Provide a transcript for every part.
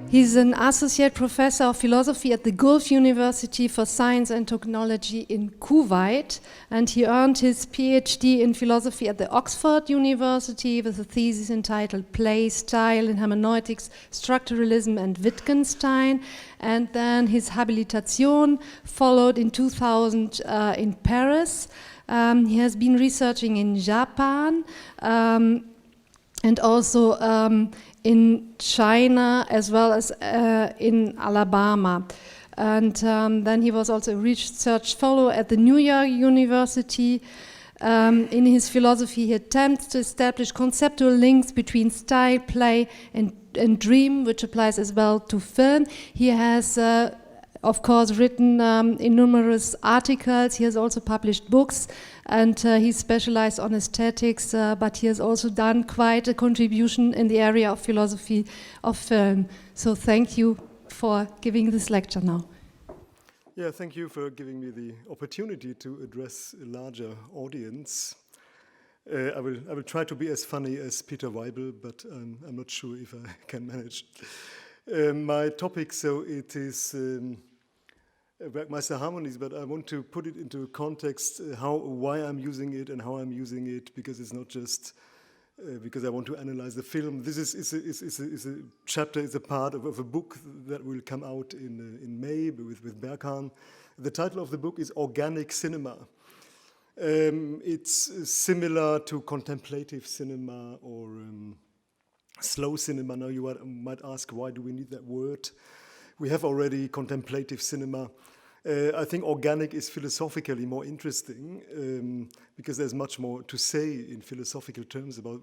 He's an associate professor of philosophy at the Gulf University for Science and Technology in Kuwait, and he earned his PhD in philosophy at the Oxford University with a thesis entitled Play, Style in Hermeneutics, Structuralism and Wittgenstein, and then his habilitation followed in 2000 in Paris. He has been researching in Japan and also in China, as well as in Alabama. And then he was also a research fellow at the New York University. In his philosophy, he attempts to establish conceptual links between style, play, and dream, which applies as well to film. He has, of course, written in numerous articles. He has also published books, and he's specialized on aesthetics, but he has also done quite a contribution in the area of philosophy of film. So thank you for giving this lecture now. Yeah, thank you for giving me the opportunity to address a larger audience. I will try to be as funny as Peter Weibel, but I'm not sure if I can manage. My topic, so it is Werckmeister Harmonies, but I want to put it into context why I'm using it and how I'm using it, because it's not just because I want to analyze the film. This is a chapter, is a part of a book that will come out in May with Berghahn. The title of the book is Organic Cinema. It's similar to contemplative cinema or slow cinema. Now you might ask, why do we need that word? We have already contemplative cinema. I think organic is philosophically more interesting because there's much more to say in philosophical terms about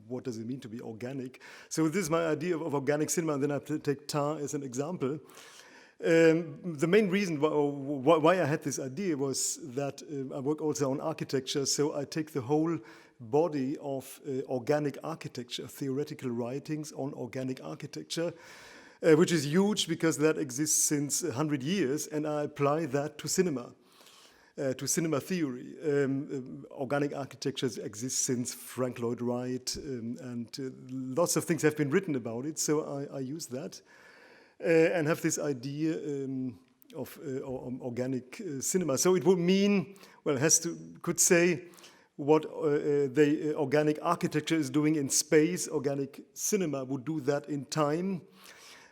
what does it mean to be organic. So this is my idea of organic cinema, and then I take Tarr as an example. The main reason why I had this idea was that I work also on architecture, so I take the whole body of organic architecture, theoretical writings on organic architecture, which is huge because that exists since 100 years, and I apply that to cinema theory. Organic architecture exists since Frank Lloyd Wright, and lots of things have been written about it, so I use that and have this idea of organic cinema. So it would mean, well, could say what the organic architecture is doing in space. Organic cinema would do that in time.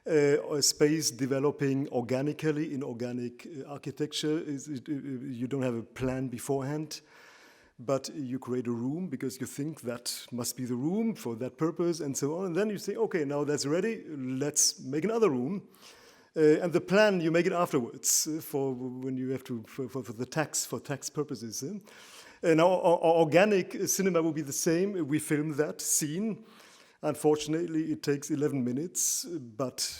A space developing organically in organic architecture. You don't have a plan beforehand, but you create a room because you think that must be the room for that purpose and so on. And then you say, okay, now that's ready, let's make another room. And the plan, you make it afterwards for when you have to, for tax purposes. Now, organic cinema will be the same. We film that scene. Unfortunately, it takes 11 minutes, but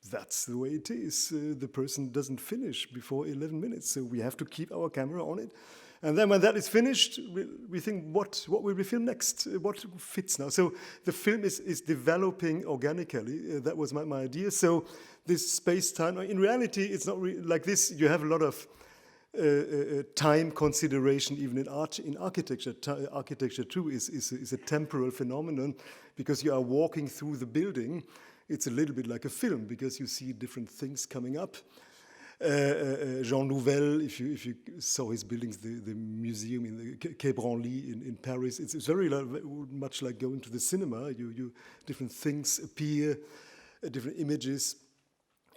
that's the way it is. The person doesn't finish before 11 minutes, so we have to keep our camera on it. And then when that is finished, we think, what will we film next? What fits now? So the film is developing organically. That was my idea. So this space-time, in reality, it's not really like this. You have a lot of time consideration even in architecture. Architecture too is a temporal phenomenon because you are walking through the building. It's a little bit like a film because you see different things coming up. Jean Nouvel, if you saw his buildings, the museum in the Quai Branly in Paris, it's very much like going to the cinema. Different things appear, different images.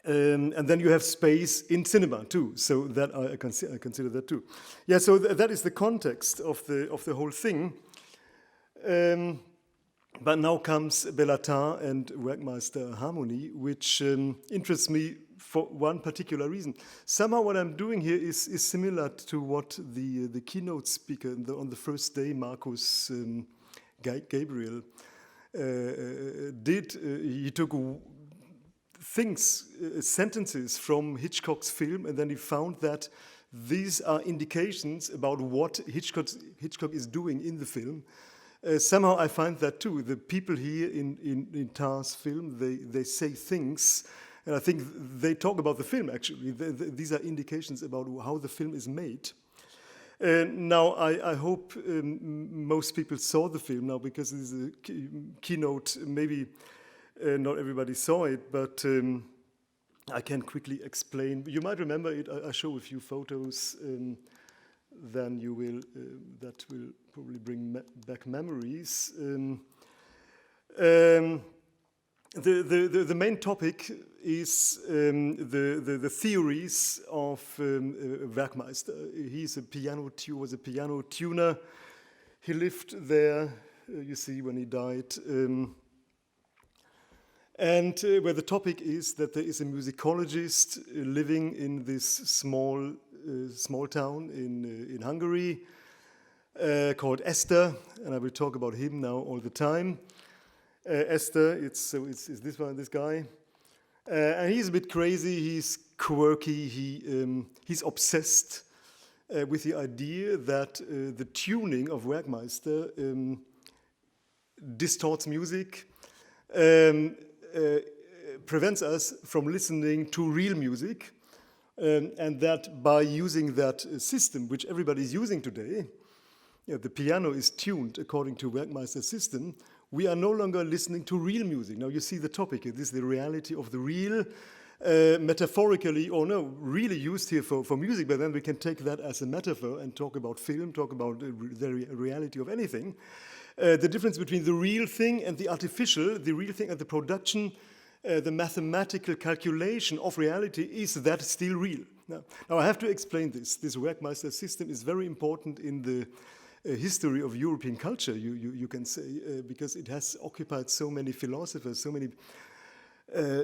And then you have space in cinema too, so that I consider that too. Yeah, so that is the context of the whole thing. But now comes Bela Tarr and Werckmeister Harmony, which interests me for one particular reason. Somehow what I'm doing here is similar to what the keynote speaker on the first day, Marcus Gabriel, did. He took sentences from Hitchcock's film, and then he found that these are indications about what Hitchcock is doing in the film. Somehow I find that too. The people here in Tarr's film, they say things, and I think they talk about the film actually. These are indications about how the film is made. Now I hope most people saw the film now because this is a keynote maybe Not everybody saw it, but I can quickly explain. You might remember it. I show a few photos. Then you will. That will probably bring back memories. The main topic is the theories of Werckmeister. Was a piano tuner. He lived there. You see when he died. And where the topic is that there is a musicologist living in this small town in Hungary called Esther, and I will talk about him now all the time. Esther, it's this guy, and he's a bit crazy. He's quirky. He's obsessed with the idea that the tuning of Werckmeister distorts music. Prevents us from listening to real music, and that by using that system, which everybody is using today, the piano is tuned according to Werckmeister's system, we are no longer listening to real music. Now you see the topic, this is the reality of the real, metaphorically, or no, really used here for music, but then we can take that as a metaphor and talk about film, talk about the reality of anything. The difference between the real thing and the artificial, the real thing and the production, the mathematical calculation of reality, is that still real? Now I have to explain this. This Werckmeister system is very important in the history of European culture, you can say, because it has occupied so many philosophers, so many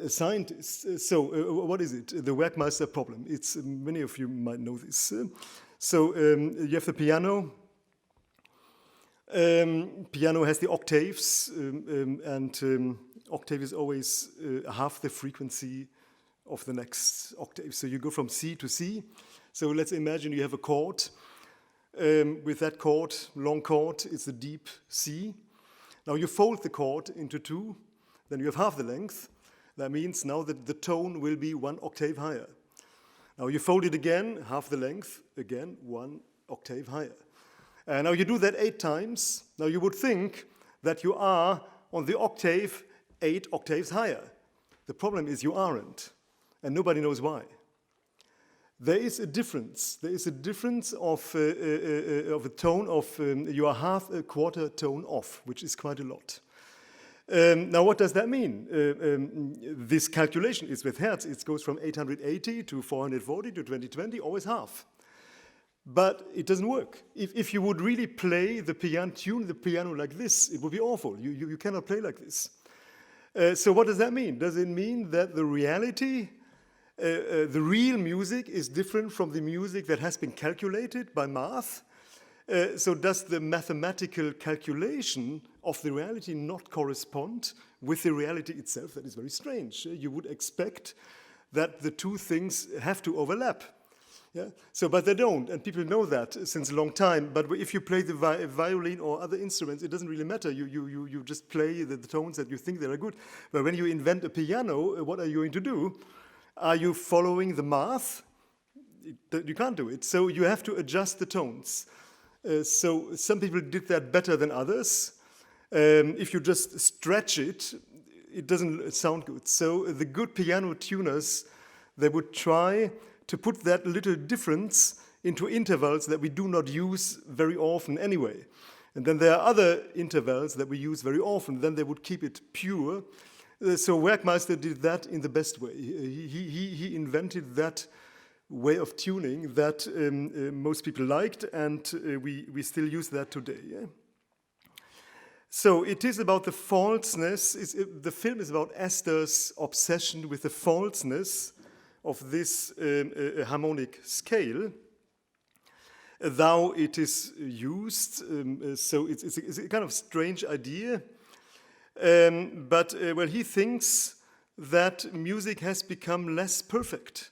scientists. So what is it? The Werckmeister problem. It's many of you might know this. So you have the piano. Piano has the octaves, and octave is always half the frequency of the next octave. So you go from C to C. So let's imagine you have a chord. With that chord, long chord, it's a deep C. Now you fold the chord into two, then you have half the length. That means now that the tone will be one octave higher. Now you fold it again, half the length, again, one octave higher. Now you do that 8 times. Now you would think that you are on the octave 8 octaves higher. The problem is you aren't, and nobody knows why. There is a difference. There is a difference of a tone of, you are half a quarter tone off, which is quite a lot. Now what does that mean? This calculation is with Hertz. It goes from 880 to 440 to 2020, always half. But it doesn't work. If you would really play the piano, tune the piano like this, it would be awful. You cannot play like this. So what does that mean? Does it mean that the reality, the real music is different from the music that has been calculated by math? So does the mathematical calculation of the reality not correspond with the reality itself? That is very strange. You would expect that the two things have to overlap. Yeah? So, but they don't, and people know that since a long time. But if you play the violin or other instruments, it doesn't really matter. You just play the tones that you think they are good. But when you invent a piano, what are you going to do? Are you following the math? You can't do it. So you have to adjust the tones. So some people did that better than others. If you just stretch it, it doesn't sound good. So the good piano tuners, they would try to put that little difference into intervals that we do not use very often anyway. And then there are other intervals that we use very often. Then they would keep it pure. So Werckmeister did that in the best way. He invented that way of tuning that most people liked, and we still use that today. Yeah? So it is about the falseness. The film is about Esther's obsession with the falseness of this harmonic scale. Thou it is used, so it's a kind of strange idea. But he thinks that music has become less perfect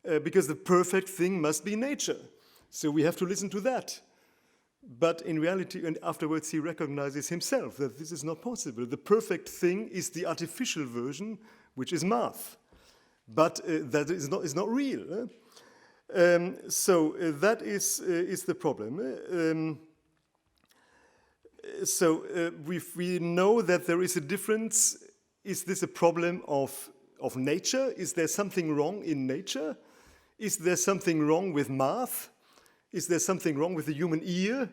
because the perfect thing must be nature. So we have to listen to that. But in reality, and afterwards he recognizes himself that this is not possible. The perfect thing is the artificial version, which is math. But that is not real. So that is the problem. So we know that there is a difference is this a problem of nature? Is there something wrong in nature? Is there something wrong with math? Is there something wrong with the human ear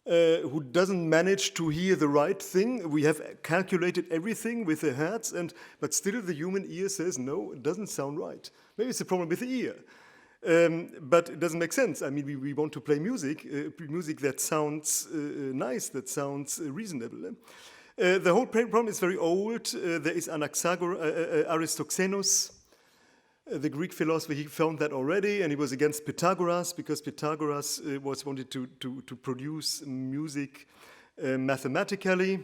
who doesn't manage to hear the right thing? We have calculated everything with the hertz, but still the human ear says, no, it doesn't sound right. Maybe it's a problem with the ear. But it doesn't make sense. I mean, we want to play music that sounds nice, that sounds reasonable. The whole problem is very old. There is Aristoxenus, the Greek philosopher. He found that already, and he was against Pythagoras because Pythagoras wanted to produce music mathematically.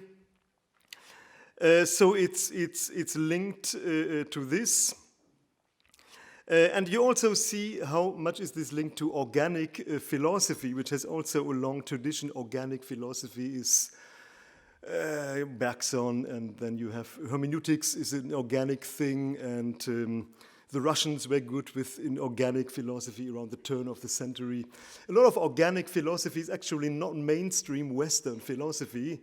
So it's linked to this. And you also see how much is this linked to organic philosophy, which has also a long tradition. Organic philosophy is Bergson, and then you have hermeneutics is an organic thing, and the Russians were good with inorganic philosophy around the turn of the century. A lot of organic philosophy is actually not mainstream Western philosophy.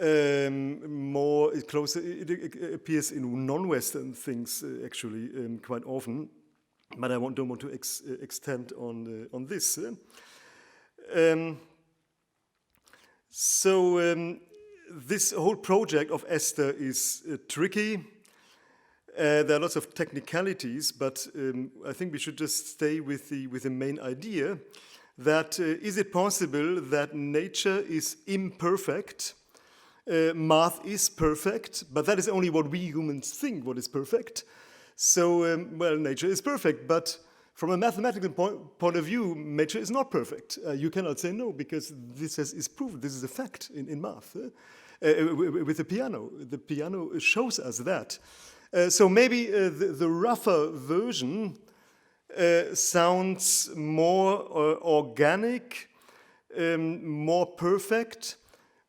More closer, it appears in non-Western things actually quite often, but I don't want to extend on this. This whole project of Esther is tricky. There are lots of technicalities, but I think we should just stay with the main idea that is it possible that nature is imperfect? Math is perfect, but that is only what we humans think what is perfect. So, nature is perfect, but from a mathematical point of view, nature is not perfect. You cannot say no, because this is proven. This is a fact in math. With the piano shows us that. So maybe the rougher version sounds more organic, more perfect.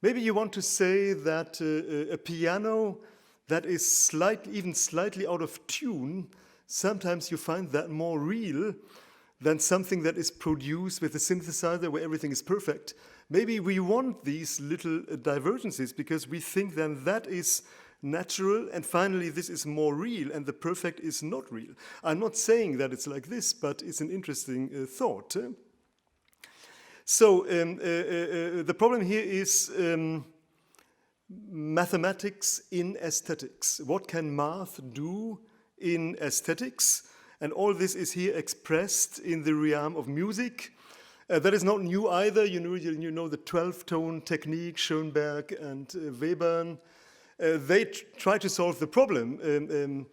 Maybe you want to say that a piano that is even slightly out of tune, sometimes you find that more real than something that is produced with a synthesizer where everything is perfect. Maybe we want these little divergences because we think then that is natural, and finally this is more real, and the perfect is not real. I'm not saying that it's like this, but it's an interesting thought. So the problem here is mathematics in aesthetics. What can math do in aesthetics? And all this is here expressed in the realm of music. That is not new either. You know the 12-tone technique, Schoenberg and Webern. They try to solve the problem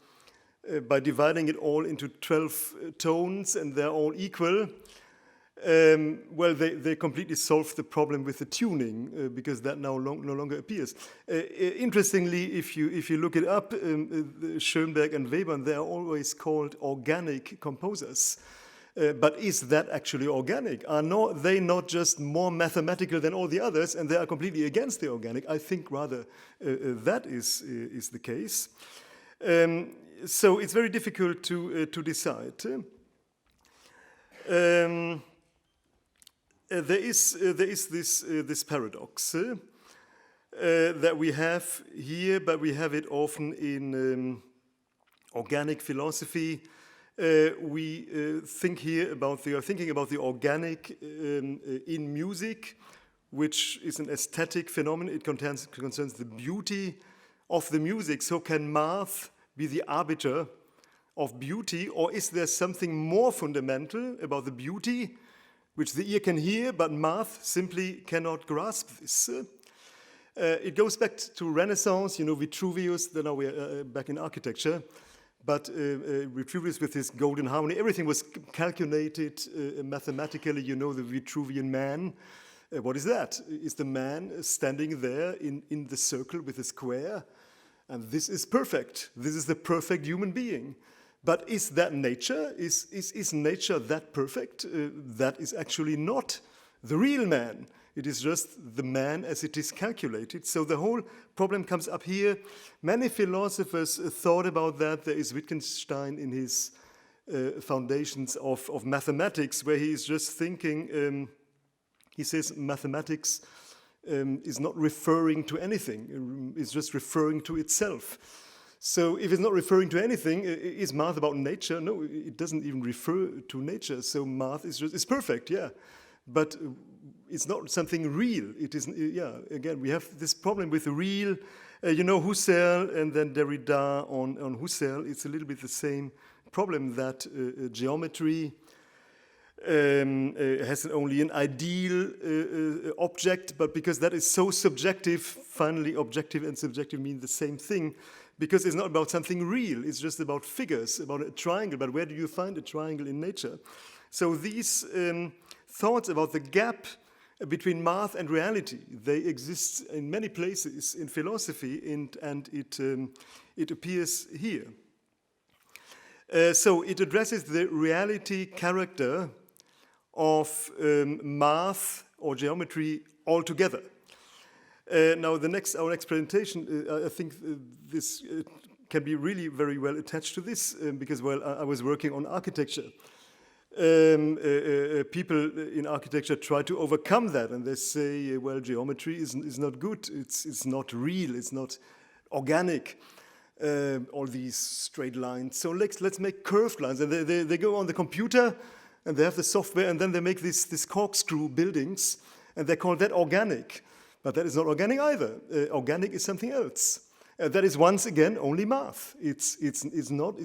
by dividing it all into 12 tones, and they're all equal. They completely solved the problem with the tuning because that now no longer appears. Interestingly, if you look it up, Schoenberg and Webern, they are always called organic composers. But is that actually organic? Are they not just more mathematical than all the others, and they are completely against the organic? I think rather that is the case. So it's very difficult to decide. There is this paradox that we have here, but we have it often in organic philosophy. We thinking about the organic in music, which is an aesthetic phenomenon. It concerns the beauty of the music. So can math be the arbiter of beauty, or is there something more fundamental about the beauty which the ear can hear, but math simply cannot grasp this? It goes back to Renaissance, Vitruvius, then now we're back in architecture, but Vitruvius with his golden harmony, everything was calculated mathematically, the Vitruvian man. What is that? Is the man standing there in the circle with a square? And this is perfect. This is the perfect human being. But is that nature? Is nature that perfect? That is actually not the real man. It is just the man as it is calculated. So the whole problem comes up here. Many philosophers thought about that. There is Wittgenstein in his Foundations of Mathematics, where he is just thinking, he says mathematics is not referring to anything. It's just referring to itself. So if it's not referring to anything, is math about nature? No, it doesn't even refer to nature. So math is just, it's perfect, yeah. But it's not something real. It isn't, yeah, again, we have this problem with real, you know, Husserl and then Derrida on Husserl. It's a little bit the same problem that geometry has only an ideal object, but because that is so subjective, finally objective and subjective mean the same thing, because it's not about something real, it's just about figures, about a triangle, but where do you find a triangle in nature? So these thoughts about the gap between math and reality, they exist in many places in philosophy, and it appears here. So it addresses the reality character of math or geometry altogether. Now, our next presentation, I think this can be really very well attached to this, because, well, I was working on architecture. People in architecture try to overcome that, and they say, well, geometry is not good, it's not real, it's not organic. All these straight lines. So let's make curved lines. And they go on the computer, and they have the software, and then they make this corkscrew buildings, and they call that organic. But that is not organic either. Organic is something else. That is once again only math. It's not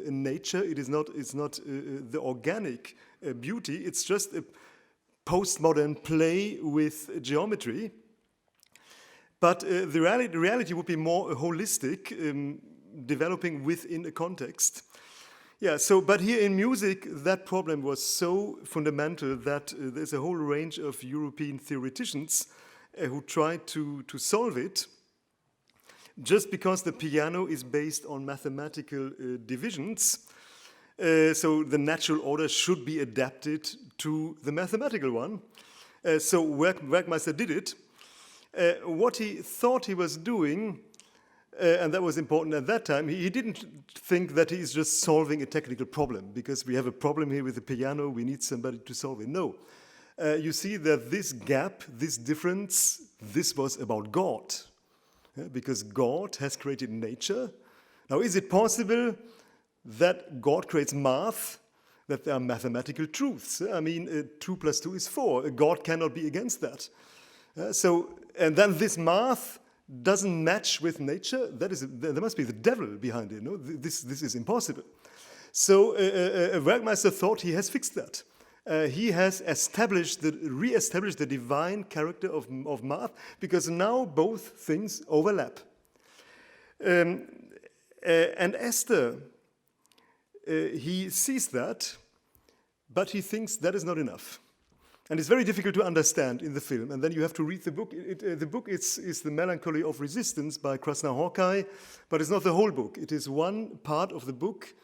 nature. It's not the organic beauty. It's just a postmodern play with geometry. But the reality would be more holistic, developing within a context. Yeah, so, but here in music, that problem was so fundamental that there's a whole range of European theoreticians who tried to solve it, just because the piano is based on mathematical divisions. So the natural order should be adapted to the mathematical one. So Werckmeister did it. What he thought he was doing, and that was important at that time, he didn't think that he is just solving a technical problem, because we have a problem here with the piano, we need somebody to solve it. No. You see that this gap, this difference, this was about God, because God has created nature. Now, is it possible that God creates math, that there are mathematical truths? I mean, 2 + 2 is 4. God cannot be against that. And then this math doesn't match with nature. There must be the devil behind it. No, this is impossible. So Werckmeister thought he has fixed that. He has re-established the divine character of math, because now both things overlap. And Esther, he sees that, but he thinks that is not enough. And it's very difficult to understand in the film. And then you have to read the book. The book is The Melancholy of Resistance by Krasznahorkai, but it's not the whole book. It is one part of the book,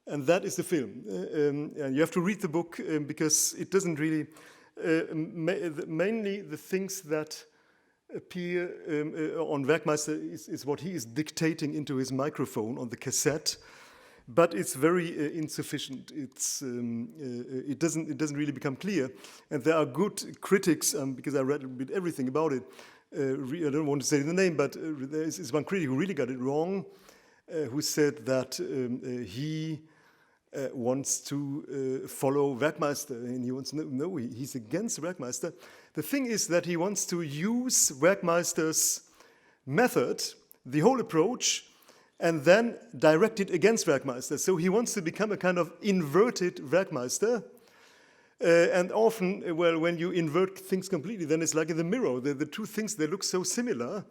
and that is the film. And you have to read the book because it doesn't really... mainly the things that appear on Werckmeister is what he is dictating into his microphone on the cassette. But it's very insufficient. It doesn't really become clear. And there are good critics, because I read a bit everything about it. I don't want to say the name, but there is one critic who really got it wrong, who said that he wants to follow Werckmeister, and he wants no, he's against Werckmeister. The thing is that he wants to use Werckmeister's method, the whole approach, and then direct it against Werckmeister. So he wants to become a kind of inverted Werckmeister. And often, well, when you invert things completely, then it's like in the mirror. The two things, they look so similar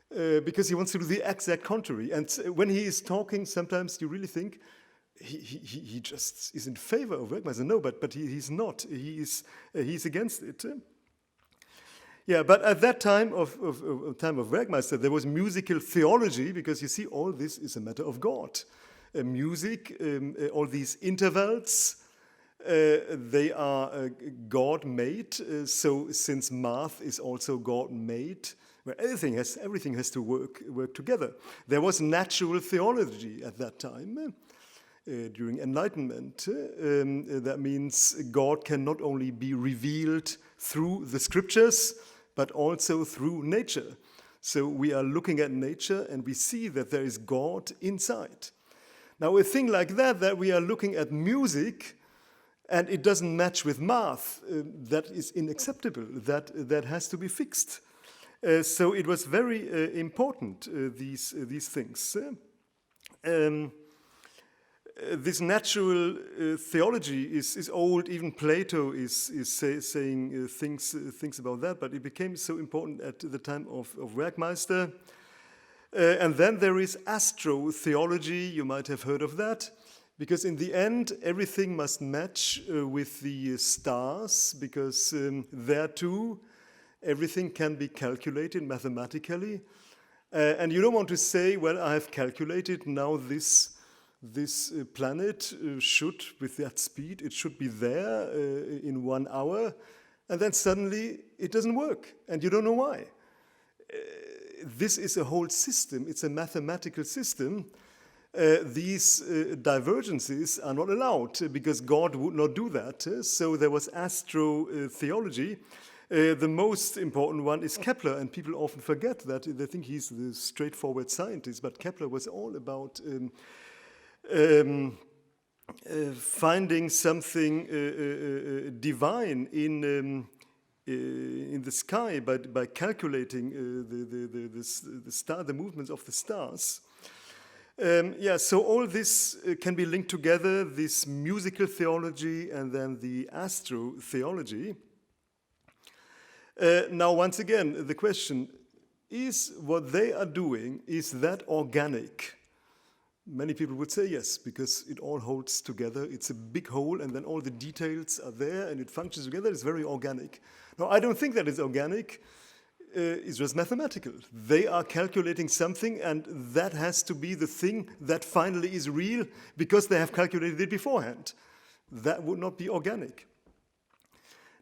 because he wants to do the exact contrary. And when he is talking, sometimes you really think he just is in favor of Werckmeister. No, but he's not. He's against it. Yeah, but at that time of Werckmeister, there was musical theology, because you see, all this is a matter of God. Music, all these intervals, they are God-made. So since math is also God-made, where everything has to work together. There was natural theology at that time. During Enlightenment, that means God can not only be revealed through the scriptures, but also through nature. So we are looking at nature and we see that there is God inside. Now a thing like that we are looking at music and it doesn't match with math, that is unacceptable, that has to be fixed. So it was very important, these things. This natural theology is old. Even Plato is saying things about that, but it became so important at the time of Werckmeister. And then there is astrotheology. You might have heard of that, because in the end everything must match with the stars, because there too everything can be calculated mathematically. And you don't want to say, well, I have calculated now this planet should, with that speed, it should be there in 1 hour, and then suddenly it doesn't work, and you don't know why. This is a whole system. It's a mathematical system. These divergences are not allowed because God would not do that. So there was astrotheology. The most important one is Kepler, and people often forget that. They think he's the straightforward scientist, but Kepler was all about finding something divine in the sky by calculating the movements of the stars. So all this can be linked together, this musical theology and then the astrotheology. Now, once again, the question is, what they are doing, is that organic? Many people would say yes, because it all holds together. It's a big whole, and then all the details are there, and it functions together. It's very organic. Now, I don't think that is organic. It's just mathematical. They are calculating something, and that has to be the thing that finally is real, because they have calculated it beforehand. That would not be organic.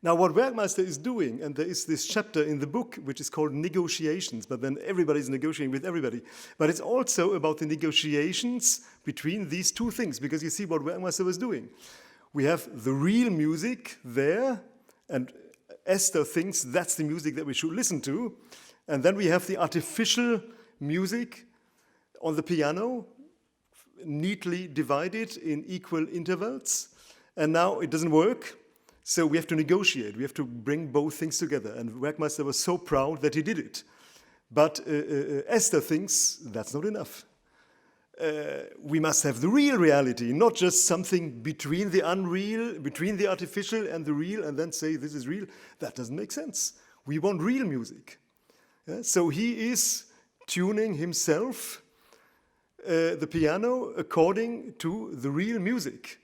Now, what Werckmeister is doing, and there is this chapter in the book which is called Negotiations, but then everybody's negotiating with everybody. But it's also about the negotiations between these two things, because you see what Werckmeister was doing. We have the real music there, and Esther thinks that's the music that we should listen to. And then we have the artificial music on the piano, neatly divided in equal intervals. And now it doesn't work. So we have to negotiate. We have to bring both things together. And Werckmeister was so proud that he did it. But Esther thinks that's not enough. We must have the real reality, not just something between the unreal, between the artificial and the real, and then say this is real. That doesn't make sense. We want real music. So he is tuning himself, the piano, according to the real music.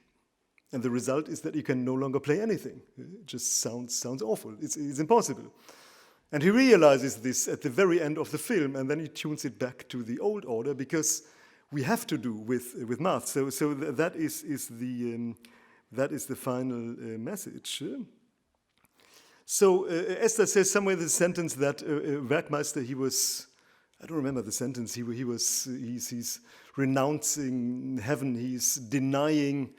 And the result is that you can no longer play anything. It just sounds awful. It's impossible. And he realizes this at the very end of the film, and then he tunes it back to the old order, because we have to do with math. So that is the final message. So Esther says somewhere in the sentence that Werckmeister, I don't remember the sentence. He's renouncing heaven. He's denying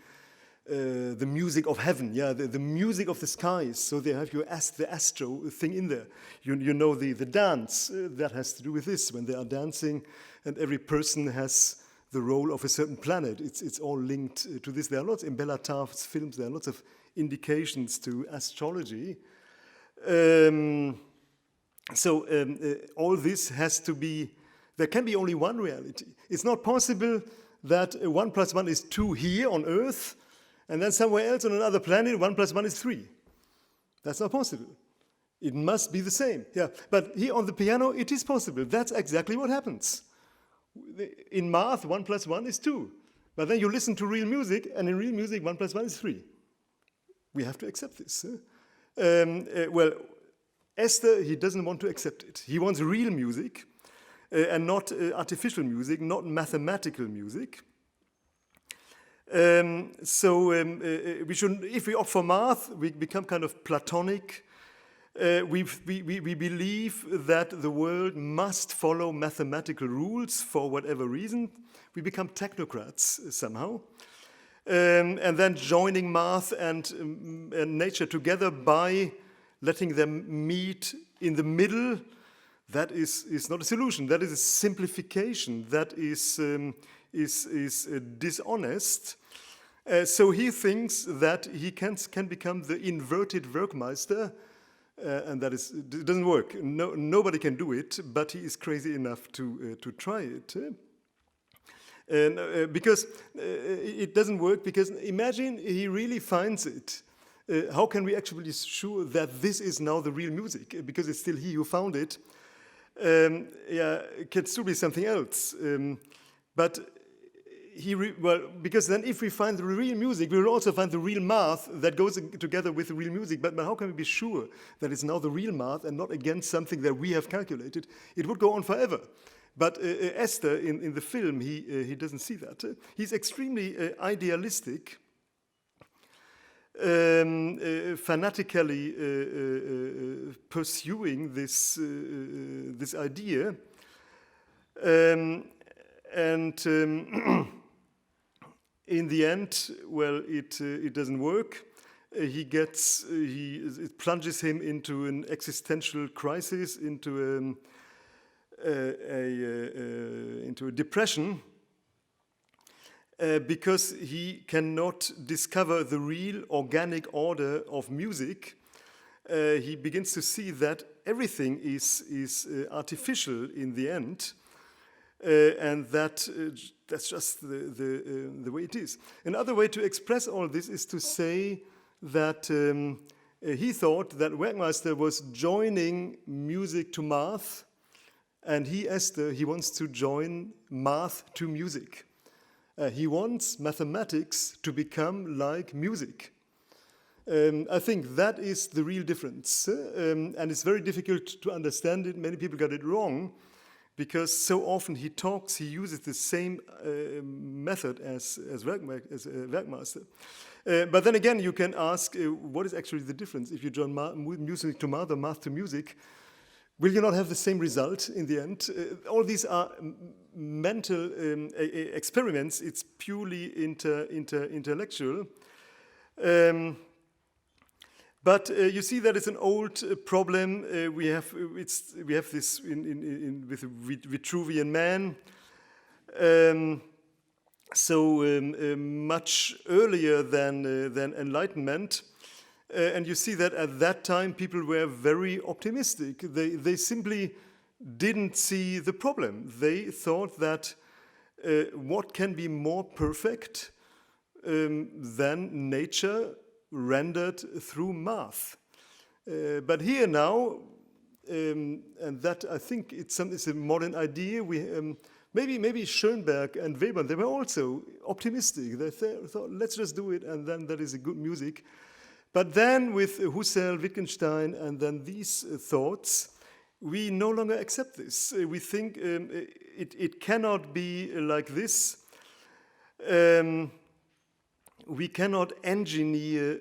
the music of heaven, the music of the skies. So they have the astro thing in there. You know the dance that has to do with this, when they are dancing, and every person has the role of a certain planet. It's all linked to this. There are lots in Bela Tarr's films. There are lots of indications to astrology. All this has to be. There can be only one reality. It's not possible that 1 + 1 is 2 here on Earth, and then somewhere else on another planet, 1 + 1 is 3. That's not possible. It must be the same. But here on the piano, it is possible. That's exactly what happens. In math, 1 + 1 is 2. But then you listen to real music, and in real music, 1 + 1 is 3. We have to accept this. Well, Esther, he doesn't want to accept it. He wants real music, and not artificial music, not mathematical music. We should, if we opt for math, we become kind of Platonic. We believe that the world must follow mathematical rules for whatever reason. We become technocrats somehow. And then joining math and nature together by letting them meet in the middle, that is not a solution. That is a simplification. That is dishonest. So he thinks that he can become the inverted Werckmeister, and it doesn't work. Nobody can do it, but he is crazy enough to try it. And because it doesn't work, because imagine he really finds it. How can we actually be sure that this is now the real music? Because it's still he who found it. It can still be something else. But because then if we find the real music, we will also find the real math that goes together with the real music. But how can we be sure that it's now the real math and not against something that we have calculated? It would go on forever. But Esther, in the film, he doesn't see that. He's extremely idealistic, fanatically pursuing this idea. In the end, well, it doesn't work. It plunges him into an existential crisis, into a depression, because he cannot discover the real organic order of music. He begins to see that everything is artificial in the end. And that's just the way it is. Another way to express all this is to say that he thought that Werckmeister was joining music to math, and Esther, he wants to join math to music. He wants mathematics to become like music. I think that is the real difference. And it's very difficult to understand it. Many people got it wrong, because so often he uses the same method as Werckmeister. But then again, you can ask, what is actually the difference? If you join music to math or math to music, will you not have the same result in the end? All these are mental experiments. It's purely intellectual. But you see that it's an old problem. We have this with Vitruvian man. Much earlier than Enlightenment. And you see that at that time people were very optimistic. They simply didn't see the problem. They thought that what can be more perfect than nature rendered through math. But here now, and that I think it's a modern idea. Maybe Schoenberg and Weber, they were also optimistic. They thought, let's just do it, and then that is a good music. But then with Husserl, Wittgenstein, and then these thoughts, we no longer accept this. We think it cannot be like this. We cannot engineer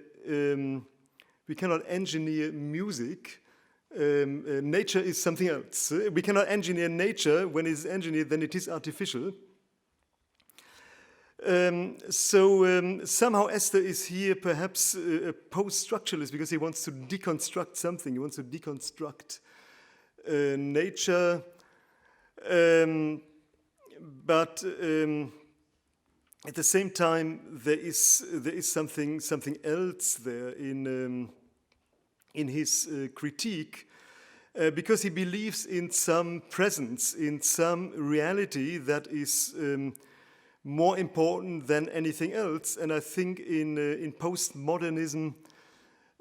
music. Nature is something else. We cannot engineer nature. When it is engineered, then it is artificial. Somehow Esther is here perhaps a post-structuralist, because he wants to deconstruct something. He wants to deconstruct nature. But at the same time, there is something else there in his critique, because he believes in some presence, in some reality that is more important than anything else. And I think in postmodernism,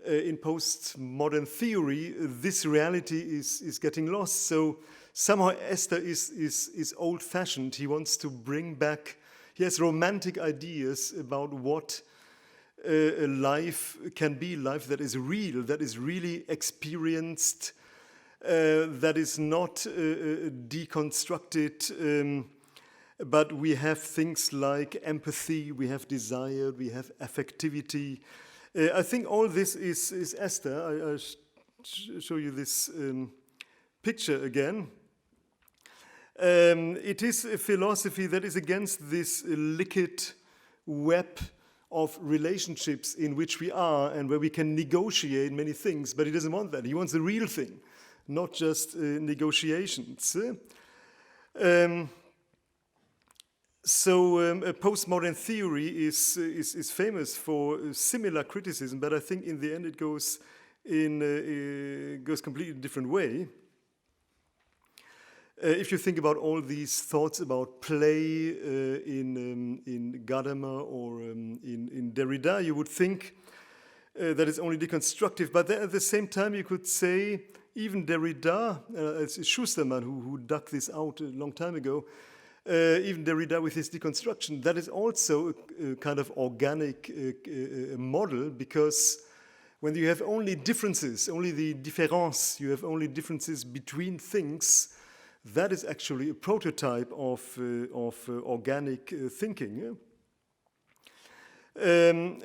in postmodern theory, this reality is getting lost. So somehow Esther is old-fashioned. He wants to bring back. He has romantic ideas about what a life can be, life that is real, that is really experienced, that is not deconstructed. But we have things like empathy, we have desire, we have affectivity. I think all this is Esther. I'll show you this picture again. It is a philosophy that is against this liquid web of relationships in which we are and where we can negotiate many things, but he doesn't want that. He wants the real thing, not just negotiations. Postmodern theory is famous for similar criticism, but I think in the end it goes completely different way. If you think about all these thoughts about play in Gadamer or in Derrida, you would think that it's only deconstructive, but then at the same time you could say even Derrida, it's Schusterman who dug this out a long time ago, even Derrida with his deconstruction, that is also a kind of organic model, because when you have only differences, only the différence, you have only differences between things, that is actually a prototype of organic thinking.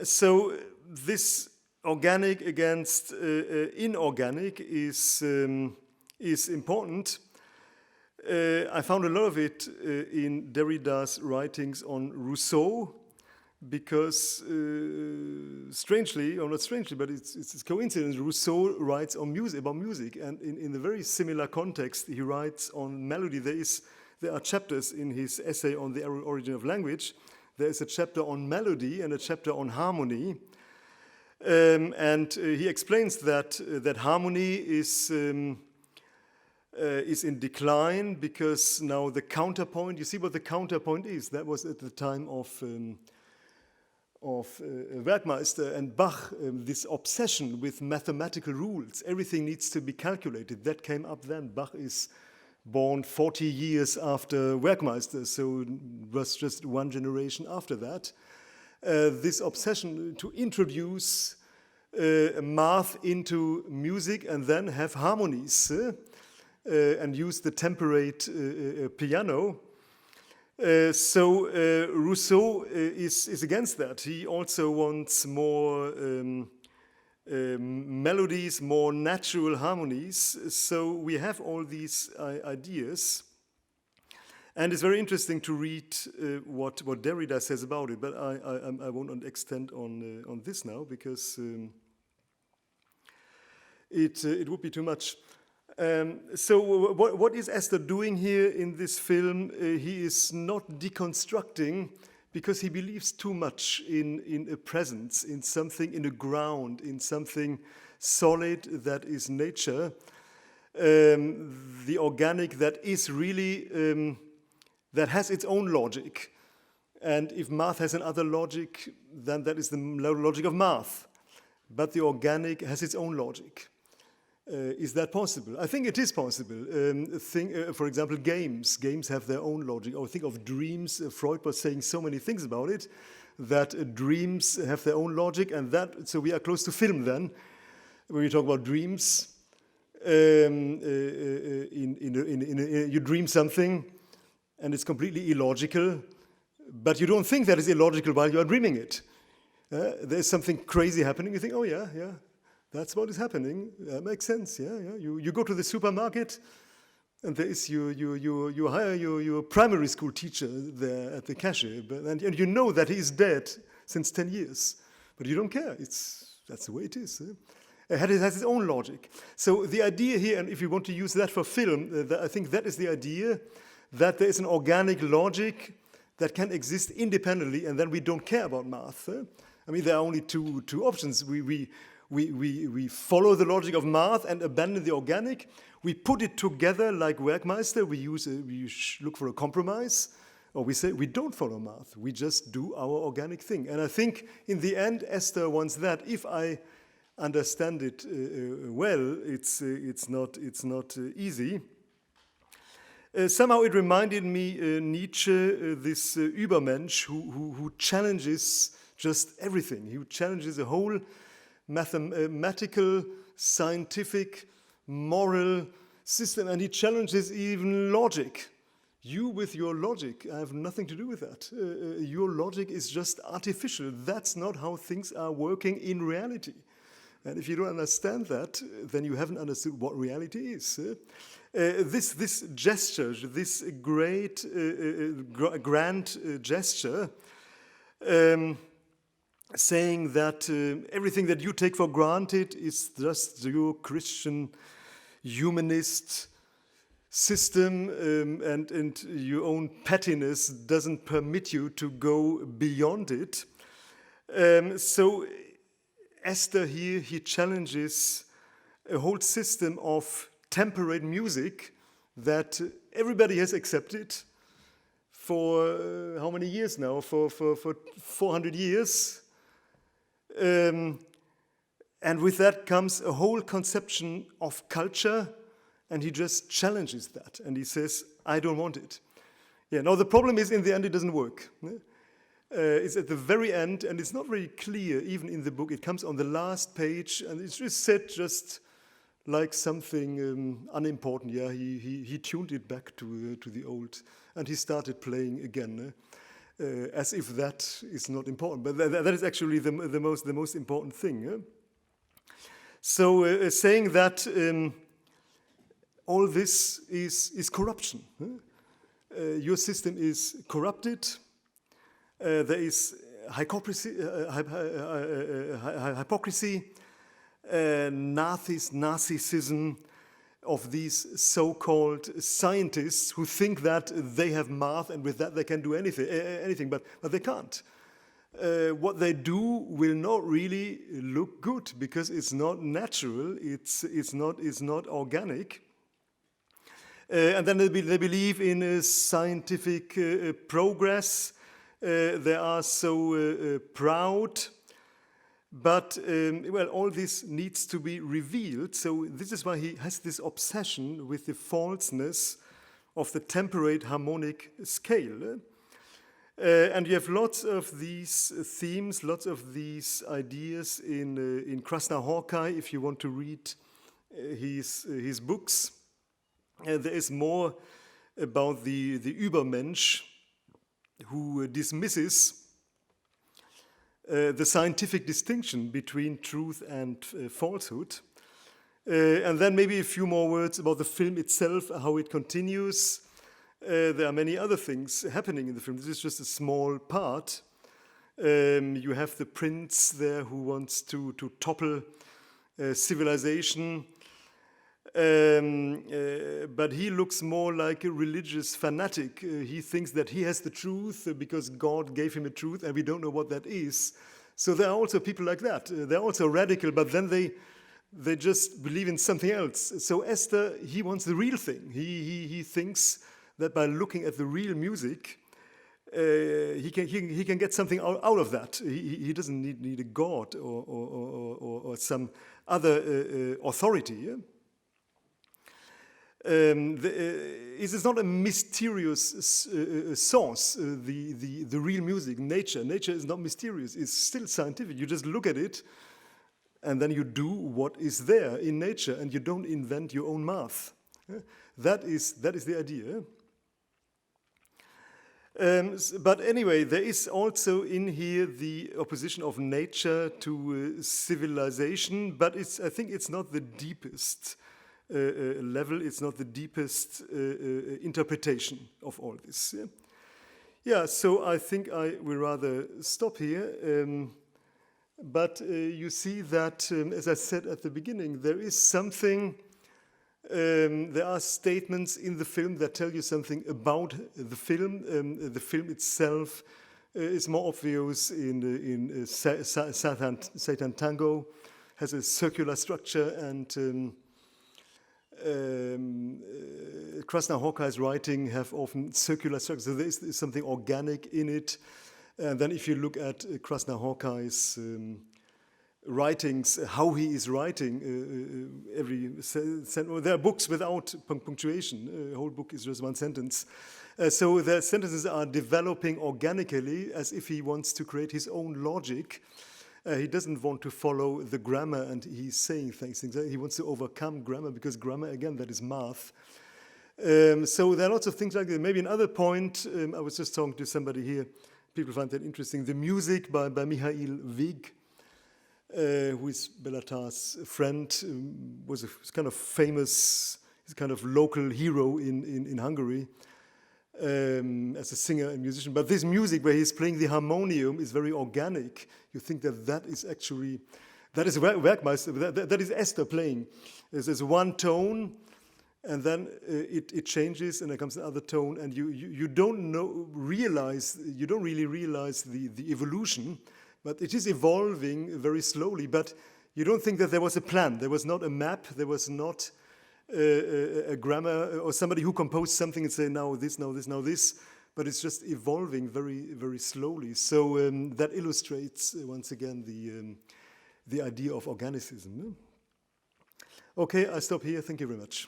So this organic against inorganic is important. I found a lot of it in Derrida's writings on Rousseau, because strangely, or not strangely, but it's a coincidence, Rousseau writes on music, about music, and in a very similar context, he writes on melody. There are chapters in his essay on the origin of language. There is a chapter on melody and a chapter on harmony, and he explains that harmony is in decline because now the counterpoint. You see what the counterpoint is? That was at the time of Werckmeister and Bach, this obsession with mathematical rules. Everything needs to be calculated. That came up then. Bach is born 40 years after Werckmeister, so it was just one generation after that. This obsession to introduce math into music and then have harmonies and use the temperate piano. Rousseau is against that. He also wants more melodies, more natural harmonies. So we have all these ideas. And it's very interesting to read what Derrida says about it, but I won't extend on this now because it would be too much. So what is Astor doing here in this film? He is not deconstructing because he believes too much in a presence, in something, in a ground, in something solid that is nature, the organic that is really, that has its own logic. And if math has another logic, then that is the logic of math. But the organic has its own logic. Is that possible? I think it is possible. For example, games. Games have their own logic. Or think of dreams. Freud was saying so many things about it, that dreams have their own logic, and that. So we are close to film then, when we talk about dreams. You dream something, and it's completely illogical, but you don't think that is illogical while you are dreaming it. There's something crazy happening. You think, oh yeah. That's what is happening. That makes sense. Yeah. You go to the supermarket, and there is you hire your primary school teacher there at the cashier, and you know that he is dead since 10 years, but you don't care. That's the way it is. It has its own logic. So the idea here, and if you want to use that for film, I think that is the idea, that there is an organic logic that can exist independently, and then we don't care about math. I mean, there are only two options. We follow the logic of math and abandon the organic. We put it together like Werckmeister. We look for a compromise, or we say we don't follow math. We just do our organic thing. And I think in the end, Astor wants that. If I understand it well, it's not easy. Somehow it reminded me Nietzsche, this Übermensch who challenges just everything. He challenges the whole mathematical, scientific, moral system, and he challenges even logic. You with your logic, I have nothing to do with that. Your logic is just artificial. That's not how things are working in reality. And if you don't understand that, then you haven't understood what reality is. This gesture, this great, grand gesture, saying that everything that you take for granted is just your Christian humanist system, and your own pettiness doesn't permit you to go beyond it. So Esther here, he challenges a whole system of temperate music that everybody has accepted for how many years now? For 400 years. And with that comes a whole conception of culture, and he just challenges that. And he says, I don't want it. Yeah, now the problem is, in the end, it doesn't work. It's at the very end, and it's not very clear, even in the book. It comes on the last page, and it's just said just like something unimportant. Yeah, he tuned it back to the old, and he started playing again, as if that is not important. But that is actually the most important thing. So saying that all this is corruption. Your system is corrupted. There is hypocrisy, narcissism of these so-called scientists who think that they have math and with that they can do anything, but they can't. What they do will not really look good because it's not natural, it's not organic. And then they believe in scientific progress. They are so proud. But, well, all this needs to be revealed. So this is why he has this obsession with the falseness of the temperate harmonic scale. And you have lots of these themes, lots of these ideas in Krasner-Hawkeye, if you want to read his books. There is more about the Übermensch who dismisses the scientific distinction between truth and falsehood. And then maybe a few more words about the film itself, how it continues. There are many other things happening in the film. This is just a small part. You have the prince there who wants to topple civilization. But he looks more like a religious fanatic. He thinks that he has the truth because God gave him a truth and we don't know what that is. So there are also people like that. They're also radical, but then they just believe in something else. So Esther, he wants the real thing. He thinks that by looking at the real music, he can get something out of that. He doesn't need a God or some other authority. Yeah? It is not a mysterious source, the real music, nature. Nature is not mysterious, it's still scientific. You just look at it and then you do what is there in nature and you don't invent your own math. That is the idea. But anyway, there is also in here the opposition of nature to civilization, but I think it's not the deepest level, it's not the deepest interpretation of all this. Yeah, so I think I will rather stop here. But you see that, as I said at the beginning, there is something, there are statements in the film that tell you something about the film. The film itself is more obvious in Satan Tango, has a circular structure, and Krasner-Hawkeye's writing have often circular structures, so there is something organic in it. And then if you look at Krasner-Hawkeye's writings, how he is writing every sentence, there are books without punctuation, the whole book is just one sentence. So the sentences are developing organically as if he wants to create his own logic. He doesn't want to follow the grammar, and he's saying things. He wants to overcome grammar, because grammar, again, that is math. So there are lots of things like that. Maybe another point, I was just talking to somebody here, people find that interesting. The music by Michael Weg, who is Bela Tarr's friend, was a kind of famous, he's kind of local hero in Hungary. as a singer and musician. But this music where he's playing the harmonium is very organic. You think that is actually, that is Werckmeister, that is Esther playing. There's one tone, and then it changes, and there comes another tone, and you don't really realize the evolution, but it is evolving very slowly. But you don't think that there was a plan. There was not a map. There was not a grammar or somebody who composed something and say now this, now this, now this. But it's just evolving very, very slowly. So that illustrates once again the idea of organicism. Okay, I stop here. Thank you very much.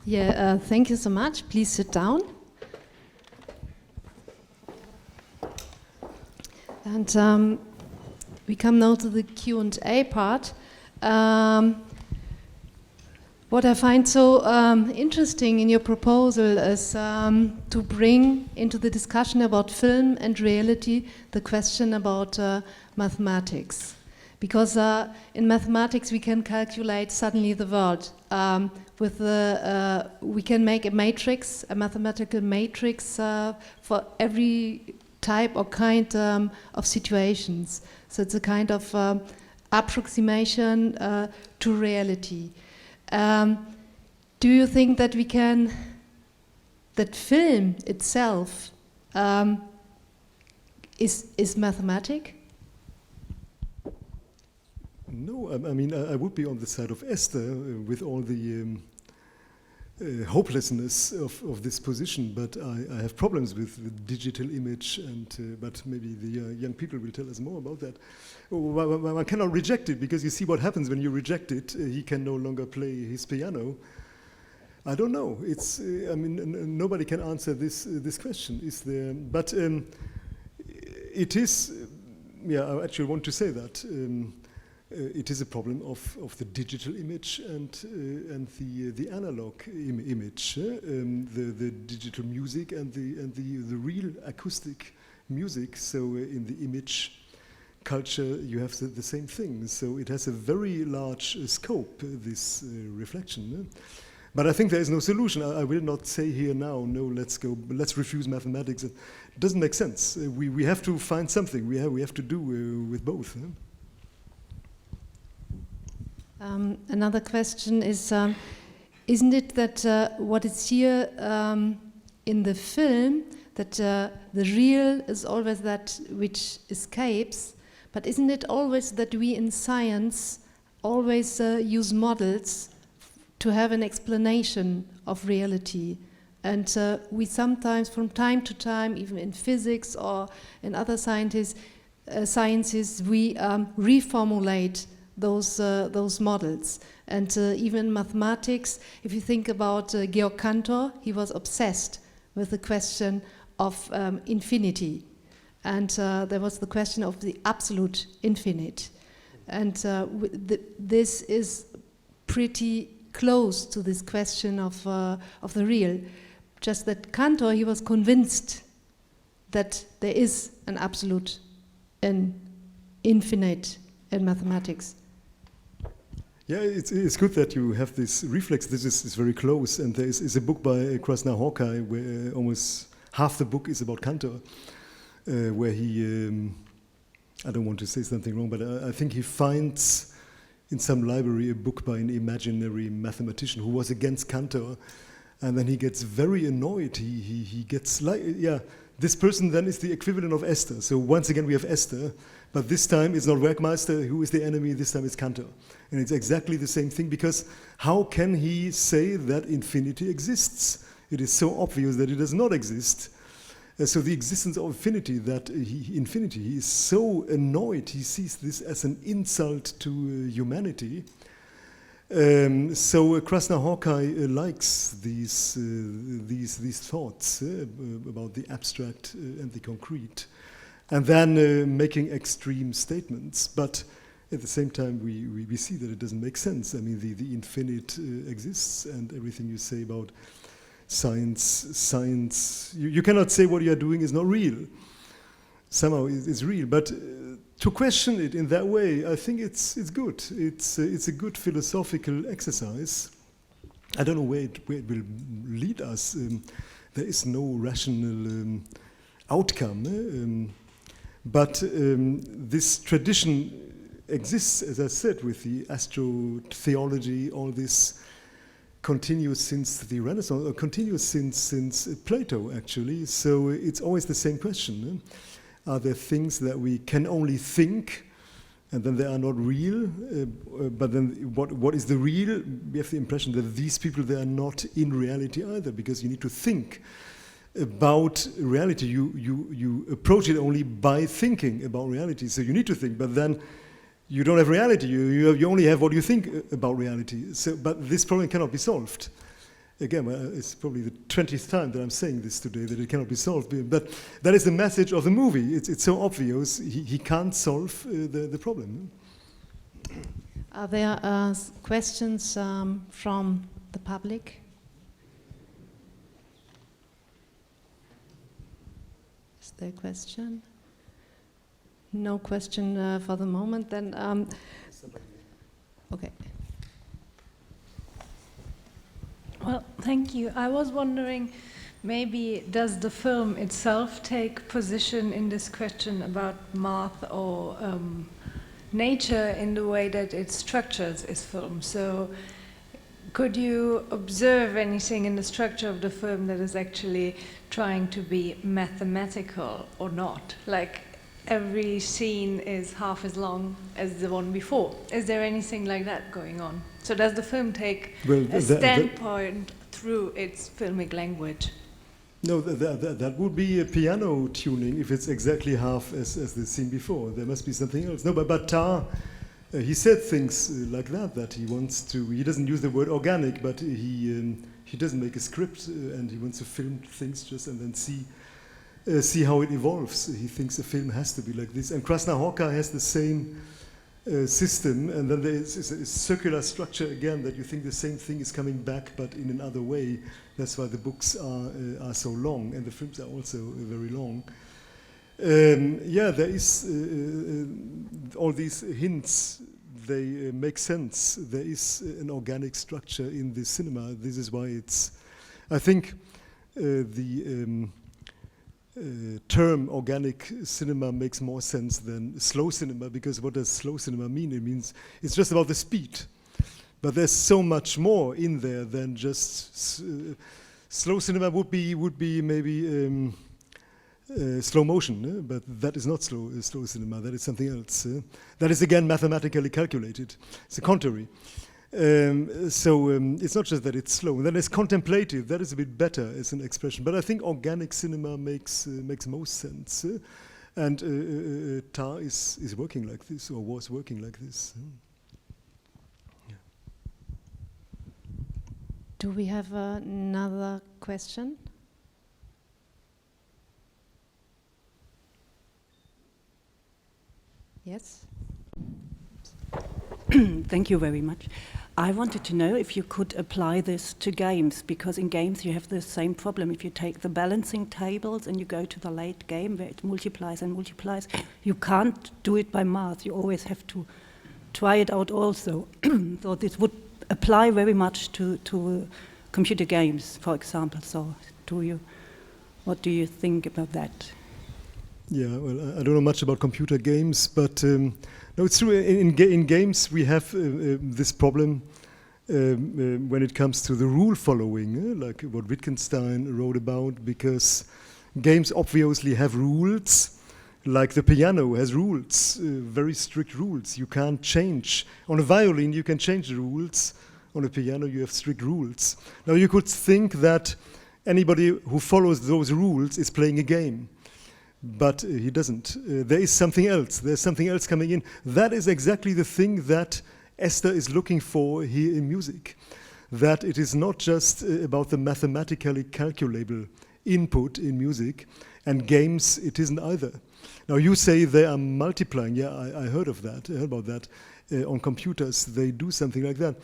Yeah, thank you so much. Please sit down. And we come now to the Q&A part. What I find so interesting in your proposal is to bring into the discussion about film and reality the question about mathematics. Because in mathematics we can calculate suddenly the world. We can make a matrix, a mathematical matrix for every type or kind of situations. So it's a kind of approximation to reality. Do you think that that film itself is mathematic? No, I mean, I would be on the side of Esther with all the hopelessness of this position, but I have problems with the digital image, but maybe the young people will tell us more about that. One cannot reject it, because you see what happens when you reject it. He can no longer play his piano. I don't know. It's I mean, nobody can answer this question. Is there? But it is. Yeah, I actually want to say that. It is a problem of the digital image and the analog image, the digital music and the real acoustic music. So in the image culture, you have the same thing. So it has a very large scope, this reflection. But I think there is no solution. I will not say here now, no, let's refuse mathematics. It doesn't make sense. We have to find something. We have to do with both. Another question is, isn't it that what is here in the film, that the real is always that which escapes, but isn't it always that we in science always use models to have an explanation of reality? And we sometimes, from time to time, even in physics or in other sciences, we reformulate those models. And even in mathematics, if you think about Georg Cantor, he was obsessed with the question of infinity. And there was the question of the absolute infinite. And this is pretty close to this question of the real. Just that Cantor, he was convinced that there is an absolute and infinite in mathematics. Yeah, it's good that you have this reflex. This is very close, and there is a book by Krasner-Hawkeye where almost half the book is about Cantor, where he, I don't want to say something wrong, but I think he finds in some library a book by an imaginary mathematician who was against Cantor, and then he gets very annoyed. He gets like, yeah, this person then is the equivalent of Esther. So once again we have Esther, but this time it's not Werckmeister who is the enemy, this time it's Cantor. And it's exactly the same thing, because how can he say that infinity exists? It is so obvious that it does not exist. So the existence of infinity, he is so annoyed, he sees this as an insult to humanity. So Krasner-Hawkeye likes these thoughts about the abstract and the concrete, and then making extreme statements. But at the same time, we see that it doesn't make sense. I mean, the infinite exists, and everything you say about science, you cannot say what you are doing is not real. Somehow it's real, but to question it in that way, I think it's good. It's a good philosophical exercise. I don't know where it will lead us. There is no rational outcome. But this tradition exists, as I said, with the astro-theology. All this continues since the Renaissance, or continues since Plato, actually. So it's always the same question. Are there things that we can only think, and then they are not real? But then what is the real? We have the impression that these people, they are not in reality either, because you need to think about reality. You approach it only by thinking about reality. So you need to think, but then you don't have reality. You only have what you think about reality. So, but this problem cannot be solved. Again, it's probably the 20th time that I'm saying this today, that it cannot be solved. But that is the message of the movie. It's so obvious. He can't solve the problem. Are there questions from the public? Is there a question? No question for the moment. Then, okay. Well, thank you. I was wondering, maybe does the film itself take position in this question about math or nature in the way that it structures its film? So could you observe anything in the structure of the film that is actually trying to be mathematical or not? Like every scene is half as long as the one before. Is there anything like that going on? So does the film take a standpoint through its filmic language? No, that would be a piano tuning if it's exactly half as the scene before. There must be something else. No, but Tarr, he said things like that he wants to, he doesn't use the word organic, but he doesn't make a script and he wants to film things just and then see how it evolves. He thinks a film has to be like this. And Krasna-Horka has the same system, and then there is a circular structure again, that you think the same thing is coming back but in another way. That's why the books are so long, and the films are also very long. Yeah, there is all these hints, they make sense. There is an organic structure in the cinema. This is why it's, I think the term organic cinema makes more sense than slow cinema, because what does slow cinema mean? It means it's just about the speed. But there's so much more in there than just slow cinema would be maybe slow motion, but that is not slow cinema. That is something else. That is again mathematically calculated. It's the contrary. So it's not just that it's slow. And then it's contemplative. That is a bit better as an expression. But I think organic cinema makes most sense. And Tarr is working like this, or was working like this. Yeah. Do we have another question? Yes. Thank you very much. I wanted to know if you could apply this to games, because in games you have the same problem. If you take the balancing tables and you go to the late game where it multiplies and multiplies, you can't do it by math. You always have to try it out also. So this would apply very much to computer games, for example. So what do you think about that? Yeah, well, I don't know much about computer games, but no, it's true. In games, we have this problem when it comes to the rule following, like what Wittgenstein wrote about, because games obviously have rules, like the piano has rules, very strict rules. You can't change. On a violin, you can change the rules. On a piano, you have strict rules. Now, you could think that anybody who follows those rules is playing a game. But he doesn't. There is something else. There's something else coming in. That is exactly the thing that Esther is looking for here in music. That it is not just about the mathematically calculable input in music, and games, it isn't either. Now you say they are multiplying. Yeah, I heard of that. I heard about that. On computers, they do something like that.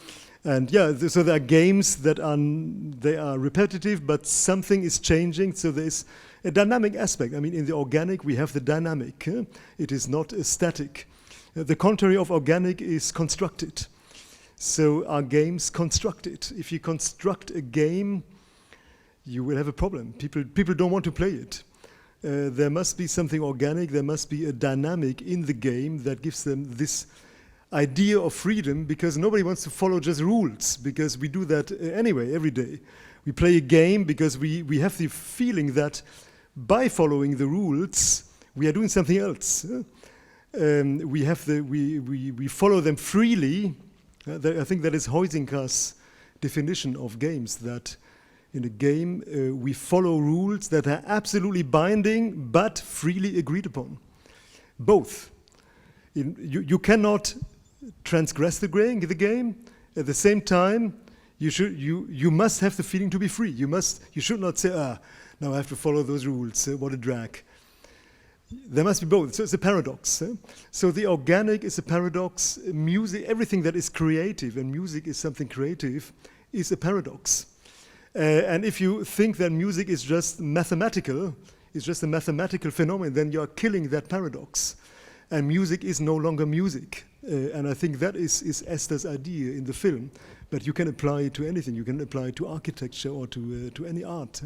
And yeah, so there are games that they are repetitive, but something is changing. So there's a dynamic aspect. I mean, in the organic, we have the dynamic. It is not static. The contrary of organic is constructed. So are games constructed? If you construct a game, you will have a problem. People don't want to play it. There must be something organic, there must be a dynamic in the game that gives them this idea of freedom, because nobody wants to follow just rules, because we do that anyway, every day. We play a game because we have the feeling that by following the rules, we are doing something else. We follow them freely. I think that is Huizinga's definition of games, that in a game we follow rules that are absolutely binding but freely agreed upon. Both. You cannot transgress the game. At the same time, you must have the feeling to be free. You should not say, now I have to follow those rules. What a drag. There must be both. So it's a paradox. So the organic is a paradox. Music, everything that is creative, and music is something creative, is a paradox. And if you think that music is just mathematical, it's just a mathematical phenomenon, then you are killing that paradox. And music is no longer music. And I think that is Esther's idea in the film. But you can apply it to anything. You can apply it to architecture or to any art.